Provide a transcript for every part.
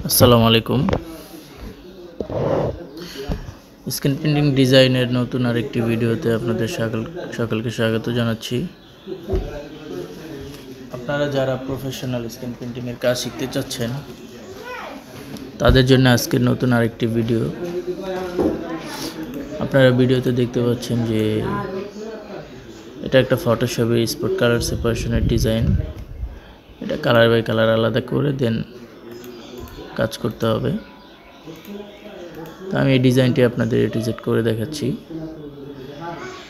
আসসালামু আলাইকুম। Screen printing ডিজাইনের নতুন আরেকটি ভিডিওতে আপনাদের সকলকে স্বাগত জানাচ্ছি। আপনারা যারা প্রফেশনাল স্ক্রিন প্রিন্টিংয়ের কাজ শিখতে চাচ্ছেন তাদের জন্য আজকের নতুন আরেকটি ভিডিও। আপনারা ভিডিওতে দেখতে পাচ্ছেন যে এটা একটা ফটোশপে স্পট কালার সেপারেশনের ডিজাইন। এটা কালার বাই কালার আলাদা করে দেন কাজ করতে হবে। তো আমি এই ডিজাইনটি আপনাদের A to Z করে দেখাচ্ছি।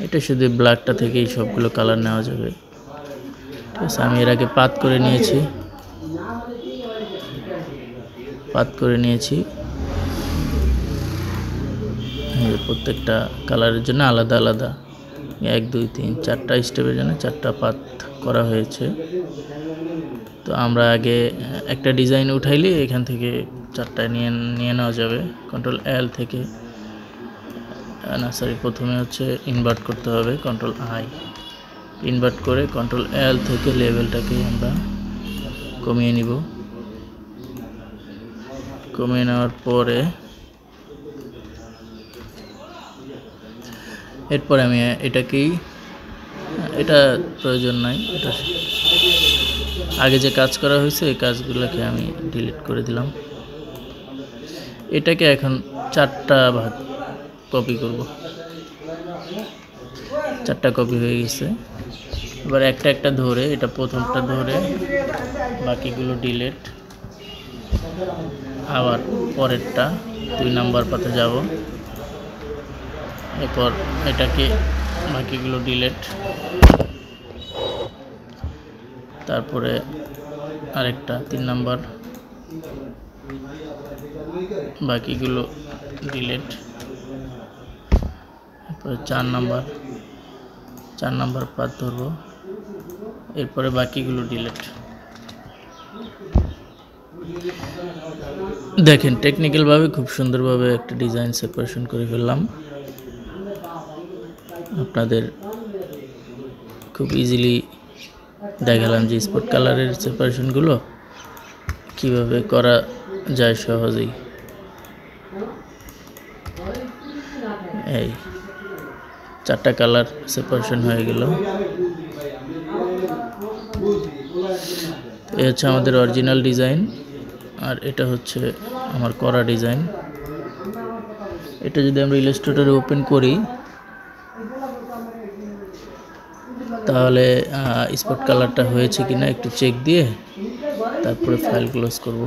এটা শুধু ব্ল্যাকটা থেকেই সবগুলো কালার নেওয়া যাবে। ঠিক আছে, আমি এর আগে পাত করে নিয়েছি। প্রত্যেকটা কালারের জন্য আলাদা আলাদা 1 2 3 4টা স্টেপের জন্য 4টা পাত করা হয়েছে। তো আমরা আগে একটা ডিজাইন উঠাইলে এখান থেকে 4টা নিয়ে নেওয়া যাবে। কন্ট্রোল L থেকে প্রথমে হচ্ছে ইনভার্ট করতে হবে, কন্ট্রোল I ইনভার্ট করে কন্ট্রোল L থেকে লেভেলটাকে আমরা কমিয়ে নিব। কমিয়ে নেওয়ার পরে এরপর আমি এটা প্রয়োজন নাই, এটা আগে যে কাজ করা হয়েছে এই কাজগুলোকে আমি ডিলিট করে দিলাম। এটাকে এখন 4টা ভাগ কপি করব। 4টা কপি হয়ে গেছে। এবার একটা একটা ধরে, এটা প্রথমটা ধরে বাকিগুলো ডিলিট, আবার পরেরটা 2 নাম্বার পাতে যাব, এরপর এটাকে বাকিগুলো ডিলিট, তারপরে আরেকটা 3 নাম্বার, বাকিগুলো ডিলিট, এরপরে 4 নাম্বার পাত ধরবো, এরপরে বাকিগুলো ডিলিট। দেখেন টেকনিক্যালভাবে খুব সুন্দরভাবে একটা ডিজাইন সেপারেশন করে ফেললাম। আপনাদের খুব ইজিলি দেখালাম যে স্পট কালারের সেপারেশনগুলো কিভাবে করা যায় সহজেই। এই 4টা কালার সেপারেশন হয়ে গেল। এই হচ্ছে আমাদের অরিজিনাল ডিজাইন, আর এটা হচ্ছে আমার করা ডিজাইন। এটা যদি আমরা ইলাস্ট্রেটরে ওপেন করি তাহলে স্পট কালারটা হয়েছে কিনা একটু চেক দিয়ে তারপরে ফাইল ক্লোজ করব।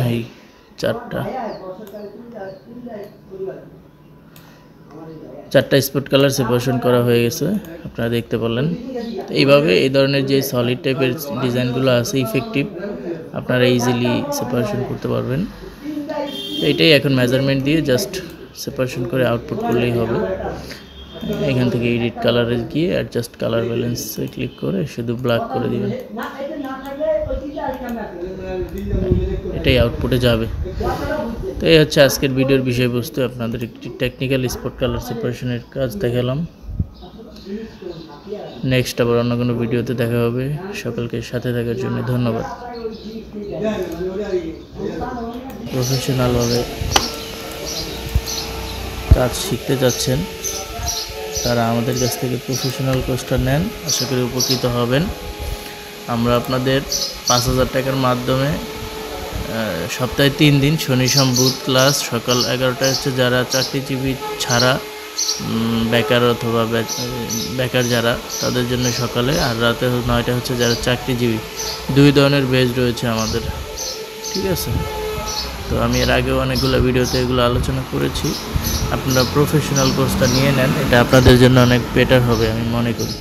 এই 4টা স্পট কালার সেপারেশন করা হয়ে গেছে, আপনারা দেখতে পারলেন। এইভাবে এই ধরনের যে সলিড টাইপের ডিজাইনগুলো আছে ইফেক্টিভ, আপনারা ইজিলি সেপারেশন করতে পারবেন। এইটাই এখন মেজারমেন্ট দিয়ে জাস্ট সেপারেশন করে আউটপুট করলেই হবে। এখান থেকে এডিট কালারে গিয়ে অ্যাডজাস্ট কালার ব্যালেন্সে ক্লিক করে শুধু ব্ল্যাক করে দিবেন, এটাই আউটপুটে যাবে। তো এই হচ্ছে আজকের ভিডিওর বিষয়বস্তু। আপনাদের একটি টেকনিক্যাল স্পট কালার সেপারেশনের কাজ দেখালাম। নেক্সট আবার অন্য কোনো ভিডিওতে দেখা হবে। সকলকে সাথে থাকার জন্য ধন্যবাদ। প্রফেশনালভাবে কাজ শিখতে যাচ্ছেন তারা আমাদের কাছ থেকে প্রফেশনাল কোর্সটা নেন, আশা করি উপকৃত হবেন। আমরা আপনাদের 5000 টাকার মাধ্যমে সপ্তাহে 3 দিন শনি সোম বুধ ক্লাস সকাল 11টায় হচ্ছে যারা চাকরিজীবী ছাড়া বেকার অথবা বেকার যারা তাদের জন্য সকালে, আর রাতে 9টায় হচ্ছে যারা চাকরিজীবী। 2 ধরনের বেজ রয়েছে আমাদের, ঠিক আছে। তো আমি এর আগেও অনেকগুলো ভিডিওতে এগুলো আলোচনা করেছি। আপনারা প্রফেশনাল কোর্সটা নিয়ে নেন, এটা আপনাদের জন্য অনেক বেটার হবে আমি মনে করি।